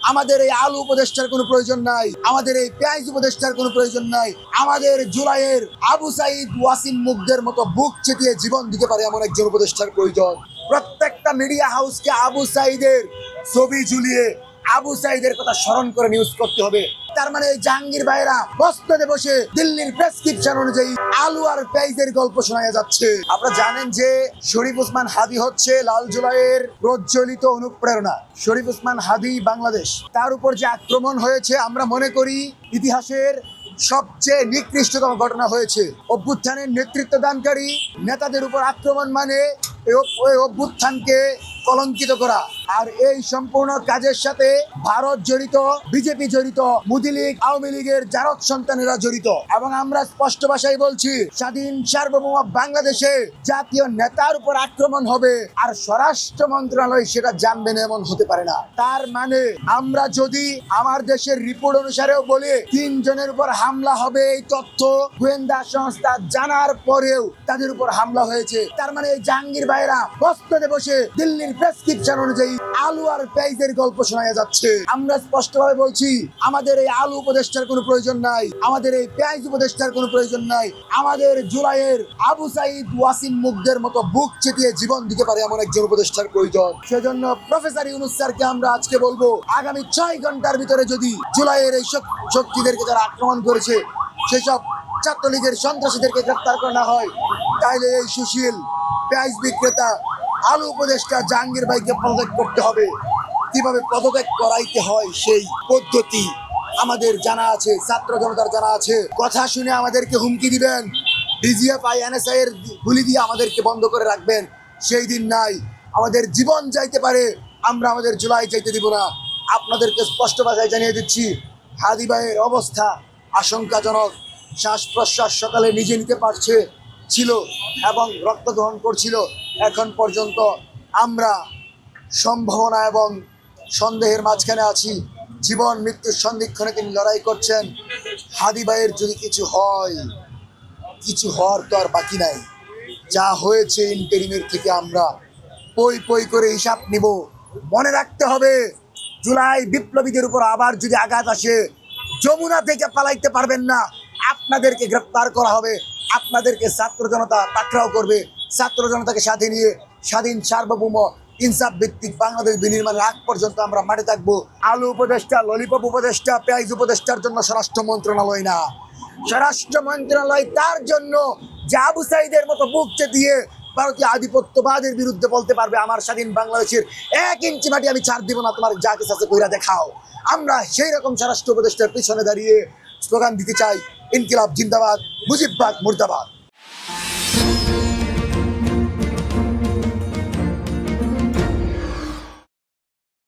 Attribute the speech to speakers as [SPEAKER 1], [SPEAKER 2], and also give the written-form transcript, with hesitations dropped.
[SPEAKER 1] আমাদের এই আলু উপদেষ্টার কোনো প্রয়োজন নাই, আমাদের এই পেঁয়াজ উপদেষ্টার কোনো প্রয়োজন নাই। আমাদের জুলাইয়ের আবু সাইদ ওয়াসিম মুগ্ধের মতো বুক চেতিয়ে জীবন দিতে পারে এমন একজন উপদেষ্টার প্রয়োজন। প্রত্যেকটা মিডিয়া হাউসকে আবু সাইদের ছবি ঝুলিয়ে আবু সাইদের কথা স্মরণ করে নিউজ করতে হবে। তার মানে জাহাঙ্গীর ভাইরা বস্তাতে বসে দিল্লির প্রেসক্রিপশন অনুযায়ী আলু আর পেঁয়াজের গল্প শোনা যাচ্ছে। আপনারা জানেন যে শরীফ ওসমান হাদী হচ্ছে লাল জুলাইয়ের প্রজ্বলিত অনুপ্রেরণা। শরীফ ওসমান হাদী বাংলাদেশ, তার উপর যে আক্রমণ হয়েছে আমরা মনে করি ইতিহাসের সবচেয়ে নিকৃষ্টতম ঘটনা হয়েছে। অভ্যুত্থানের নেতৃত্ব দানকারী নেতাদের উপর আক্রমণ মানে ওই অভ্যুত্থানকে কলঙ্কিত করা। আর এই সম্পূর্ণ কাজের সাথে ভারত জড়িত, বিজেপি জড়িত, মোদী লীগ, আওয়ামী লীগের জারক সন্তানেরা জড়িত। এবং আমরা স্পষ্ট ভাষায় বলছি, স্বাধীন সার্বভৌম বাংলাদেশে জাতীয় নেতার উপর আক্রমণ হবে আর স্বরাষ্ট্র মন্ত্রণালয় সেটা জানবে না এমন হতে পারে না। তার মানে আমরা যদি আমার দেশের রিপোর্ট অনুসারেও বলি 3 জনের উপর হামলা হবে, এই তথ্য গোয়েন্দা সংস্থা জানার পরেও তাদের উপর হামলা হয়েছে। তার মানে এই জাহাঙ্গীর ভাইরা বস্তাতে বসে দিল্লির প্রেসক্রিপশন অনুযায়ী আলু আর পেঁয়াজের গল্প শোনা যাচ্ছে। আমরা স্পষ্টভাবে বলছি, আমাদের এই আলু উপদেষ্টার কোনো প্রয়োজন নাই, আমাদের এই পেঁয়াজ উপদেষ্টার কোনো প্রয়োজন নাই। আমাদের জুলাইয়ের আবু সাইদ ওয়াসিম মুগ্ধের মতো বুক চেতিয়ে জীবন দিতে পারে এমন একজন উপদেষ্টার প্রয়োজন। সেজন্য প্রফেসর ইউনূস স্যারকে আমরা আজকে বলবো, আগামী 6 ঘন্টার ভিতরে যদি জুলাইয়ের এই শক্তিদেরকে যারা আক্রমণ করেছে সেসব ছাত্রলীগের সন্ত্রাসীদেরকে গ্রেফতার করা না হয়, তাইলে এই সুশীল পেঁয়াজ বিক্রেতা আলু উপদেষ্টা জাহাঙ্গীর ভাইকে পদত্যাগ করতে হবে। কিভাবে পদত্যাগ করাইতে হয় সেই পদ্ধতি আমাদের জানা আছে, ছাত্র জনতার জানা আছে। কথা শুনে আমাদেরকে হুমকি দিবেন, ডিজিএফআই এনএসআই এর গুলি দিয়ে আমাদেরকে বন্ধ করে রাখবেন, সেই দিন নাই। আমাদের জীবন যাইতে পারে, আমরা আমাদের জুলাই যাইতে দিব না। আপনাদেরকে স্পষ্ট ভাষায় জানিয়ে দিচ্ছি, হাদী ভাইয়ের অবস্থা আশঙ্কাজনক। শ্বাস প্রশ্বাস সকালে নিজে নিতে পারছে ছিল এবং রক্ত গ্রহণ করছিল। এখন পর্যন্ত আমরা সম্ভাবনা এবং সন্দেহের মাঝখানে আছি। জীবন মৃত্যুর সন্ধিক্ষণে তিনি লড়াই করছেন। হাদী ভাইয়ের যদি কিছু হয়, কিছু হওয়ার তো আর বাকি নাই। যা হয়েছে ইন্টারিমের থেকে আমরা পই পই করে হিসাব নিব। মনে রাখতে হবে, জুলাই বিপ্লবীদের উপর আবার যদি আঘাত আসে, যমুনা থেকে পালাইতে পারবেন না, আপনাদেরকে গ্রেফতার করা হবে, আপনাদেরকে ছাত্র জনতা পাকড়াও করবে। ছাত্র জনতাকে সাথে নিয়ে স্বাধীন সার্বভৌম ইনসাফ ভিত্তিক বাংলাদেশ বিনির্মাণের আগ পর্যন্ত আমরা মাঠে থাকবো। আলু উপদেষ্টা, ললিপপ উপদেষ্টা, পেঁয়াজ উপদেষ্টার জন্য স্বরাষ্ট্র মন্ত্রণালয় না। স্বরাষ্ট্র মন্ত্রণালয় তার জন্য যে আবু সাইদের মতো বুক চেতিয়ে ভারতীয় আধিপত্যবাদের বিরুদ্ধে বলতে পারবে, আমার স্বাধীন বাংলাদেশের 1 ইঞ্চি মাটি আমি ছাড় দিব না, তোমার যা কিছু আছে কইরা দেখাও। আমরা সেই রকম স্বরাষ্ট্র উপদেষ্টার পিছনে দাঁড়িয়ে স্লোগান দিতে চাই, ইনকিলাব জিন্দাবাদ, মুজিববাদ মুর্দাবাদ।